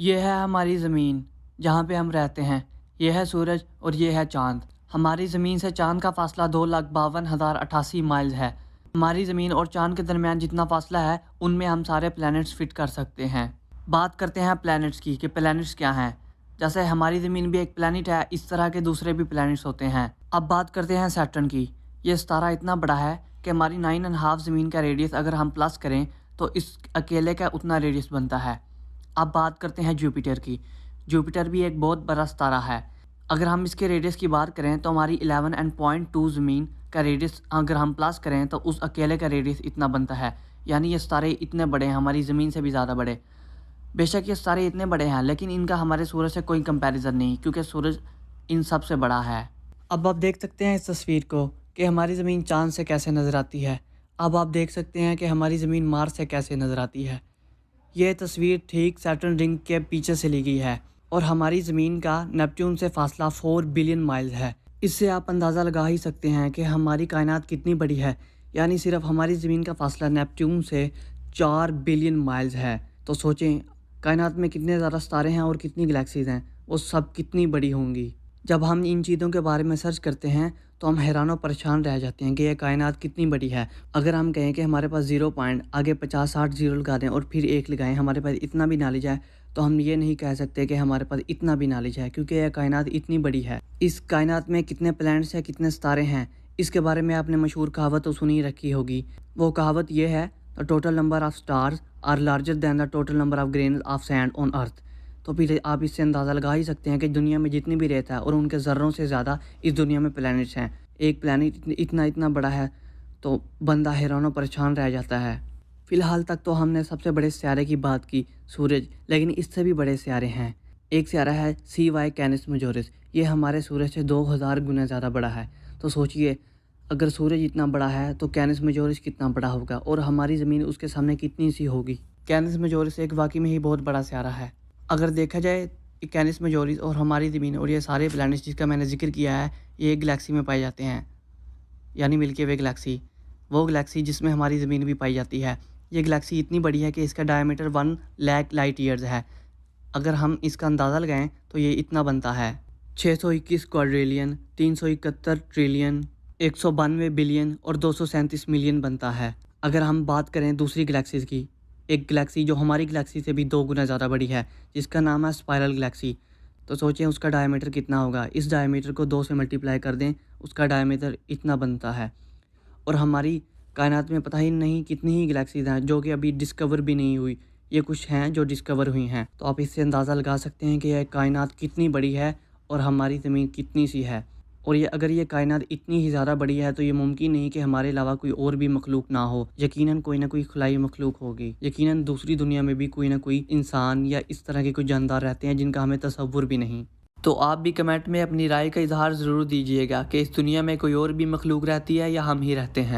ये है हमारी ज़मीन, जहाँ पे हम रहते हैं। ये है सूरज और ये है चाँद। हमारी ज़मीन से चाँद का फ़ासला 2,52,088 माइल्स है। हमारी ज़मीन और चाँद के दरमियान जितना फ़ासला है, उनमें हम सारे प्लैनेट्स फ़िट कर सकते हैं। बात करते हैं प्लैनेट्स की कि प्लैनेट्स क्या हैं। जैसे हमारी ज़मीन भी एक प्लैनेट है, इस तरह के दूसरे भी प्लैनेट्स होते हैं। अब बात करते हैं सैटर्न की। ये सितारा इतना बड़ा है कि हमारी 9.5 ज़मीन का रेडियस अगर हम प्लस करें, तो इस अकेले का उतना रेडियस बनता है। अब बात करते हैं जुपिटर की। जुपिटर भी एक बहुत बड़ा सितारा है। अगर हम इसके रेडियस की बात करें तो हमारी 11.2 ज़मीन का रेडियस अगर हम प्लस करें तो उस अकेले का रेडियस इतना बनता है। यानी ये सितारे इतने बड़े हैं, हमारी ज़मीन से भी ज़्यादा बड़े। बेशक ये सितारे इतने बड़े हैं, लेकिन इनका हमारे सूरज से कोई कंपैरिजन नहीं, क्योंकि सूरज इन सब से बड़ा है। अब आप देख सकते हैं इस तस्वीर को कि हमारी ज़मीन चाँद से कैसे नज़र आती है। अब आप देख सकते हैं कि हमारी ज़मीन मार्स से कैसे नज़र आती है। यह तस्वीर ठीक सैटर्न रिंग के पीछे से ली गई है और हमारी ज़मीन का नेपट्यून से फासला 4 बिलियन माइल्स है। इससे आप अंदाज़ा लगा ही सकते हैं कि हमारी कायनात कितनी बड़ी है। यानी सिर्फ हमारी ज़मीन का फासला नेपट्यून से 4 बिलियन माइल्स है। तो सोचें कायनात में कितने ज़्यादा सितारे हैं और कितनी गैलेक्सीज़ हैं, वो सब कितनी बड़ी होंगी। जब हम इन चीज़ों के बारे में सर्च करते हैं तो हम हैरान और परेशान रह जाते हैं कि यह कायनात कितनी बड़ी है। अगर हम कहें कि हमारे पास 0 पॉइंट आगे 50-60 ज़ीरो लगा दें और फिर 1 लगाएं, हमारे पास इतना भी नॉलेज है, तो हम ये नहीं कह सकते कि हमारे पास इतना भी नॉलेज है, क्योंकि यह कायनात इतनी बड़ी है। इस कायनात में कितने प्लैनेट्स हैं, कितने सितारे हैं, इसके बारे में आपने मशहूर कहावत तो सुनी रखी होगी। वो कहावत ये है, the total number of stars are larger than the total number of grain of sand on earth. तो फिर आप इससे अंदाज़ा लगा ही सकते हैं कि दुनिया में जितनी भी रेत है और उनके ज़र्रों से ज़्यादा इस दुनिया में प्लैनेट्स हैं। एक प्लैनेट इतना बड़ा है तो बंदा हैरान और परेशान रह जाता है। फ़िलहाल तक तो हमने सबसे बड़े सियारे की बात की, सूरज, लेकिन इससे भी बड़े सियारे हैं। एक सियारा है CY कैनिस मेजोरिस। ये हमारे सूरज से 2000 गुना ज़्यादा बड़ा है। तो सोचिए, अगर सूरज इतना बड़ा है तो कैनिस मेजोरिस कितना बड़ा होगा और हमारी ज़मीन उसके सामने कितनी सी होगी। कैनिस मेजोरिस एक वाकई में ही बहुत बड़ा सियारा है। अगर देखा जाए कैनिस मेजोरिस और हमारी ज़मीन और ये सारे प्लैनेट्स जिसका मैंने ज़िक्र किया है, ये एक गैलेक्सी में पाए जाते हैं, यानी मिल्की वे गैलेक्सी। वो गैलेक्सी जिसमें हमारी ज़मीन भी पाई जाती है। ये गैलेक्सी इतनी बड़ी है कि इसका डायमीटर 1 लाख लाइट ईयर्स है। अगर हम इसका अंदाज़ा लगाएं तो ये इतना बनता है 621 क्वाड्रिलियन, 371 ट्रिलियन, 192 बिलियन और 237 मिलियन बनता है। अगर हम बात करें दूसरी गैलेक्सीज़ की, एक गैलेक्सी जो हमारी गैलेक्सी से भी 2 गुना ज़्यादा बड़ी है, जिसका नाम है स्पाइरल गैलेक्सी। तो सोचें उसका डायमीटर कितना होगा। इस डायमीटर को 2 से मल्टीप्लाई कर दें, उसका डायमीटर इतना बनता है। और हमारी कायनात में पता ही नहीं कितनी ही गैलेक्सीज़ हैं जो कि अभी डिस्कवर भी नहीं हुई। ये कुछ हैं जो डिस्कवर हुई हैं। तो आप इससे अंदाज़ा लगा सकते हैं कि यह कायनात कितनी बड़ी है और हमारी ज़मीन कितनी सी है। और ये अगर ये कायनात इतनी ही ज़्यादा बड़ी है तो ये मुमकिन नहीं कि हमारे अलावा कोई और भी मखलूक ना हो। यकीनन कोई ना कोई खुलाई मखलूक होगी। यकीनन दूसरी दुनिया में भी कोई ना कोई इंसान या इस तरह के कोई जानदार रहते हैं जिनका हमें तसव्वुर भी नहीं। तो आप भी कमेंट में अपनी राय का इजहार ज़रूर दीजिएगा कि इस दुनिया में कोई और भी मखलूक रहती है या हम ही रहते हैं।